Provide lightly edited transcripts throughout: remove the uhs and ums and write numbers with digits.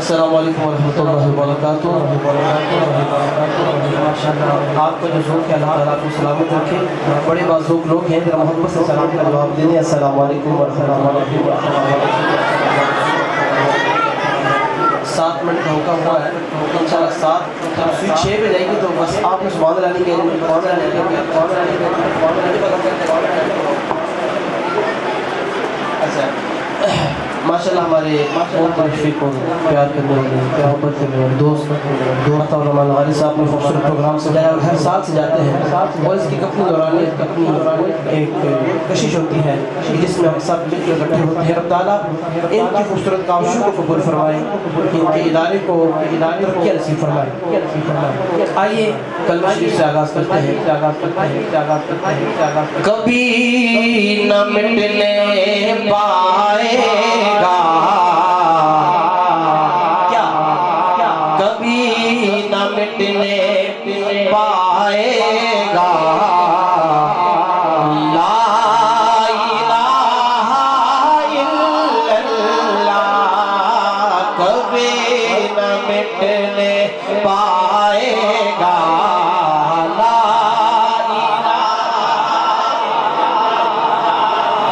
السلام علیکم ورحمۃ اللہ وبرکاتہ۔ آپ کو جو ذوق ہے اللہ تعالیٰ کو سلامت رکھے۔ بڑے بازوق لوگ ہیں، ذرا محبت سے سلام کا جواب دیں۔ السلام علیکم ورحمۃ اللہ وبرکاتہ۔ 7 منٹ کا حکم ہوا ہے، انشاءاللہ 6 پہ جائے گی تو بس آپ نے سبحان اللہ نہیں کہہ اچھا ماشاءاللہ ہمارے بہت مشفق کو پیار کرنے والے محبت کرنے والے دوست عطا الرحمن غالب صاحب نے خوبصورت پروگرام سجایا اور ہر سال سجاتے ہیں، اور اس کی اپنی دورانیت اپنی ایک کشش ہوتی ہے جس میں ہم سب مل کر اکٹھے ہوتے ہیں۔ رب تعالیٰ ان کی خوبصورت کاوشوں کو قبول فرمائے، ان کے ادارے کو ترقی نصیب فرمائے۔ آئیے کلمہ شریف سے آغاز کرتے ہیں۔ کبھی نہ مٹنے پائے گا، کیا کبھی نہ مٹنے پائے گا، لا الہ الا اللہ، کبھی نہ مٹنے پائے گا، لا الہ۔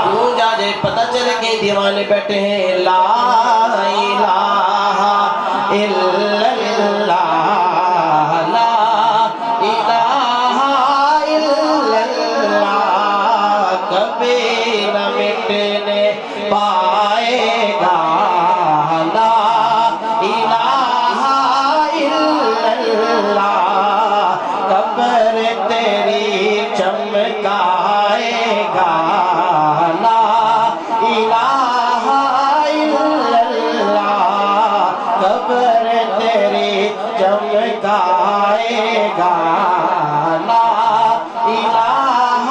کیوں جاجے پتہ چلے کہ دیوانے بیٹھے ہیں، لا الہ الا اللہ، لا الہ الا اللہ، کبھی نہ مٹنے پائے گا، لا الہ الا اللہ، قبر تیری چمکائے گا، لا الہ الا اللہ، قبر تیری چمکائے گا، لا الہ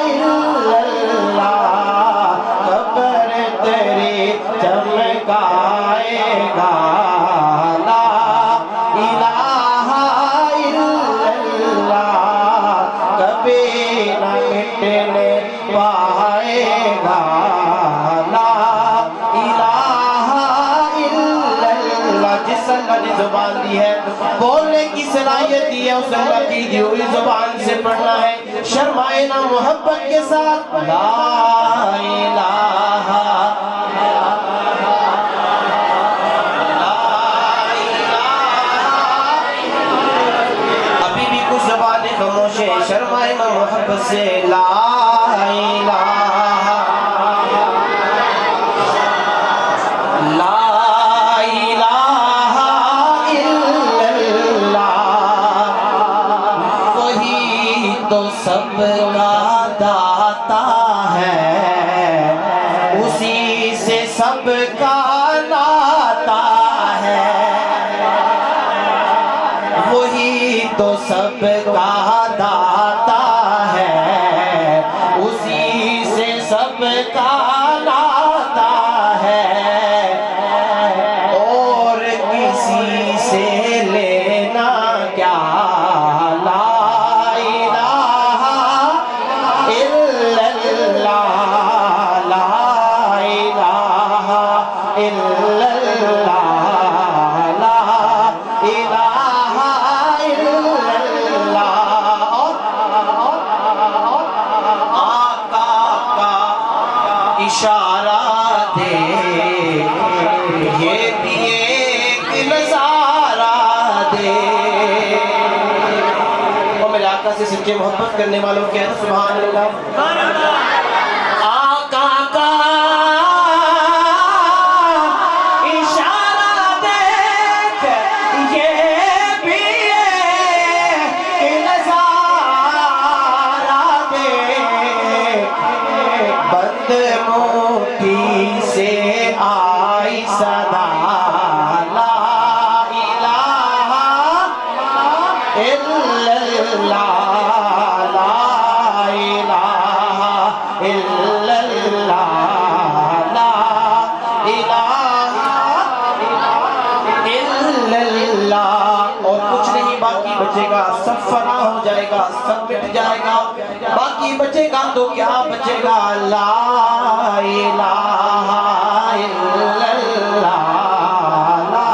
الا اللہ، قبر تیری چمکائے گا، لا الہ الا اللہ، کبھی نہ مٹنے پائے گا، لا الہ الا اللہ۔ جس اللہ نے زبان دی ہے بولنے کی صلاحیت دی ہے، اس اللہ کی دی ہوئی زبان سے پڑھنا ہے، شرمائے نہ محبت کے ساتھ، لا الہ ابھی بھی کچھ زبانیں خاموش ہیں، شرمائے نہ محبت سے، لا الہ لا الہ الا اللہ، وہی تو سب کا داتا ہے، اسی سے سب کا ناتا ہے، وہی تو سب کا داتا ہے، اسی سے سب کا ناتا ہے، اور کسی سے لینا کیا، لا الہ الا اللہ، لا الہ الا اللہ، لا الہ الا اللہ۔ آقا کا اشارہ دے، یہ بھی ایک نظارہ دے۔ اور میرے آقا سے سچے محبت کرنے والوں کہہ دو سبحان اللہ۔ آقا کا اشارہ دیکھ، یہ بھی ایک نظارہ دے، بند موٹی سے آئی صدا، لا الہ الا اللہ، لا الہ الا اللہ، لا الہ الا اللہ۔ اور کچھ نہیں باقی بچے گا، سب فنا ہو جائے گا، سب مٹ جائے گا، باقی بچے گا تو کیا بچے گا، لا الہ الا اللہ، لا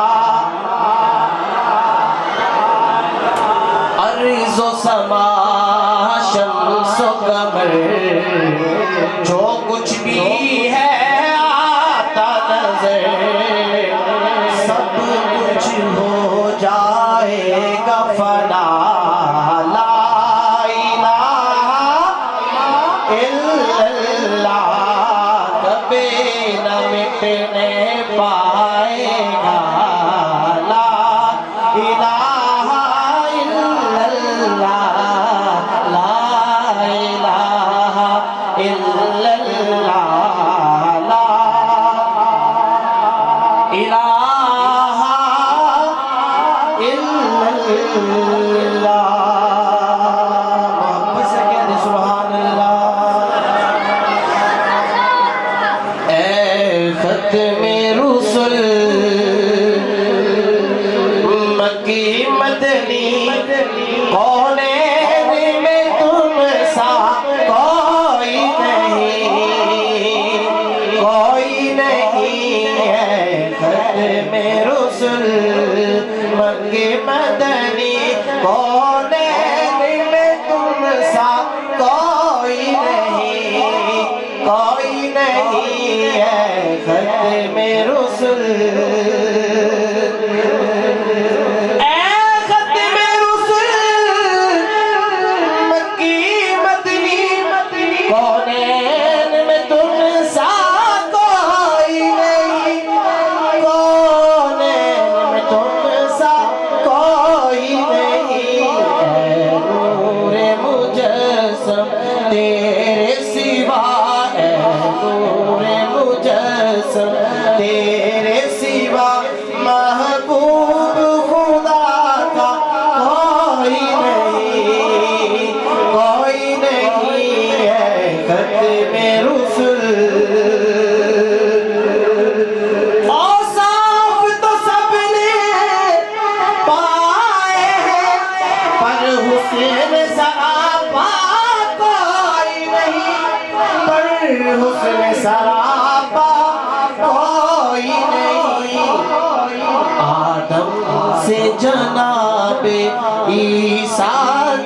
لوٹنے پائے گا لا الہ الا اللہ لا الہ الا اللہ لا الہ الا اللہ محبت سے کہہ دے سبحان اللہ ختم رسل مکی مدنی کونین میں تم سا کوئی نہیں ہے ختم رسل مکی مدنی کونین میں تم سا کوئی نہیں ہے ختم رسل اے ختم رسل مکی مدنی کونین میں تم سا کوئی نہیں کونین میں تم سا کوئی نہیں اے نور مجسم تیرے سوا اے نور مجسم تیرے سوا محبوب خدا کا کوئی نہیں ہے ختم رسل اوصاف تو سب نے پائے ہیں پر حسن سراپا کوئی نہیں پر حسن سراپا کوئی نہیں آدم سے جناب عیسیٰ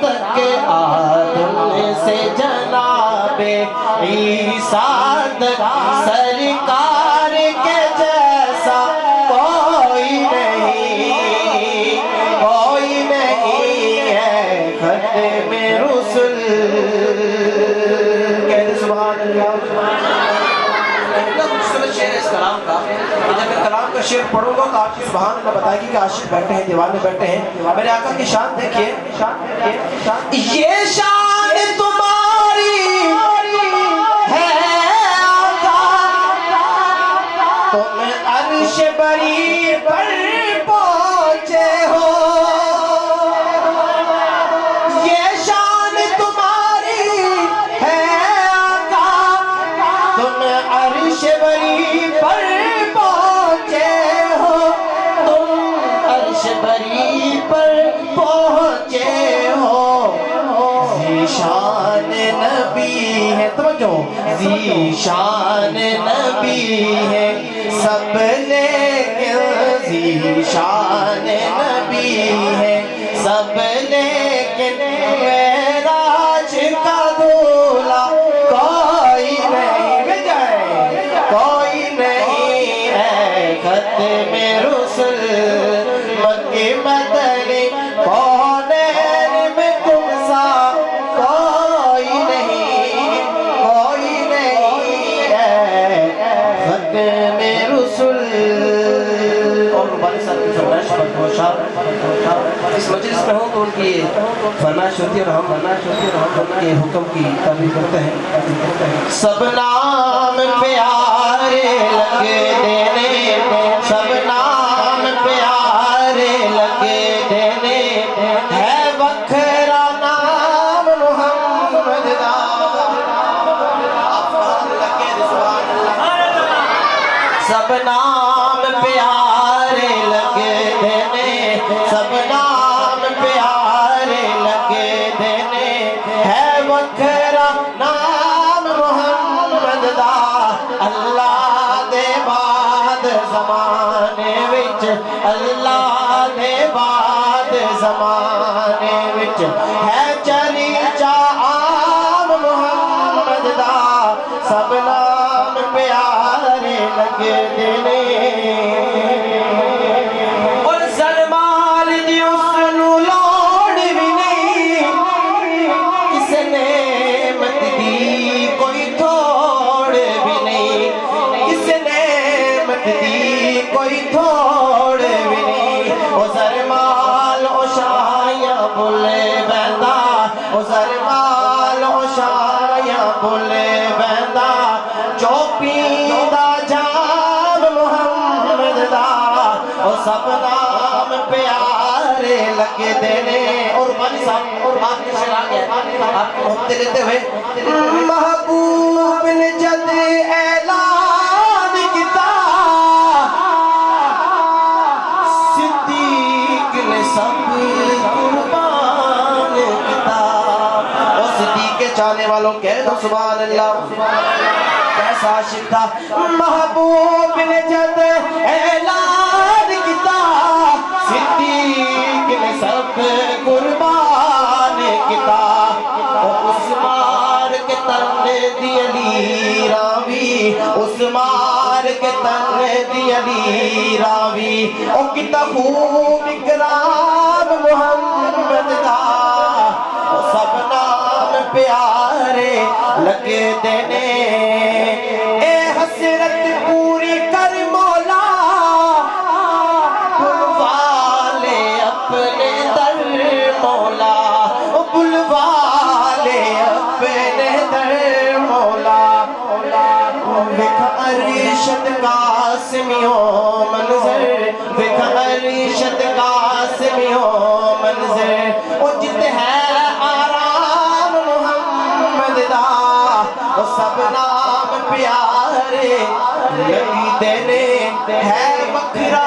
تک آدم سے جناب عیسیٰ تک سرکار کے جیسا کوئی نہیں ہے ختم رسل کہتے سبحان اللہ شعر اس کلام کا جب میں کلام کا شعر پڑھوں گا تو آپ کی سبحان اللہ بتائے گی کہ عاشق بیٹھے ہیں دیوانے بیٹھے ہیں میرے آقا کی شان دیکھیے یہ شان تمہاری ہے آقا تم عرش بری پر پہنچے ہو یہ شان تمہاری ہے آقا تم عرش بری پر پہنچے ہو تم عرش بری پر پہنچے ہو ذیشان نبی ہے توجہ ذیشان نبی ہے سب لیکن ذیشان نبی ہے سب لیکن معراج کا دولہ کوئی نہیں ہے ختم رسل مکی مدنی کونین میں تم سا کوئی نہیں ہے ختم رسل اور مبارک صاحب کی فرمائش پر اس مجلس میں ہوں تو ان کی فرمائش ہوتی ہے اور ہم ان کے حکم کی تعبیر کرتے ہیں سب نام پیارے لگے دینے سب نام پیارے لگے دینے ہے وکھرا نام محمد دا سب نام پیارے لگے دینے سب نام پیارے لگے دینے ہے وکھرا نام محمد دا اللہ دے بعد زمانے وچ اللہ دے بعد زمانے وچ ہے چلی جا عام محمد دا سب نام پیارے لگے دینے اور سلمان دی اس نو لوڑ بھی نہیں کس نعمت دی کوئی تھوڑ بھی نہیں کس نعمت کوئی تھوڑے بھی نہیں او زرمال او شایاں بولے بیندا او زرمال او شایاں بولے بیندا چوپی دا جام محمد دا او سب نام پیارے لگے دینے اور مانی صاحب اور آپ کے شعر آگے آپ محبت لیتے ہوئے محبوب نے جد اعلان کیتا صدیق نے سب قربان کیتا اور صدیق کے چاہنے والوں کہہ دو سبحان اللہ کیسا عاشق تھا محبوب نے جد اعلان کیتا صدیق نے سب قربان کیتا عثمان کے تن دی علی راوی عثمان کے تن دی علی راوی او کتا خوب اکرام محمد دا او سب نام پیارے لگے دینے اے حسرت پوری کر مولا بلوا لے اپنے در مولا بلوا لے اپنے در مولا وکھ عریشت قاسمیوں منظر وکھ عریشت قاسمیوں منظر او جت ہے آرام محمد دا او سب نام پیارے لگی دینے ہے وکھرا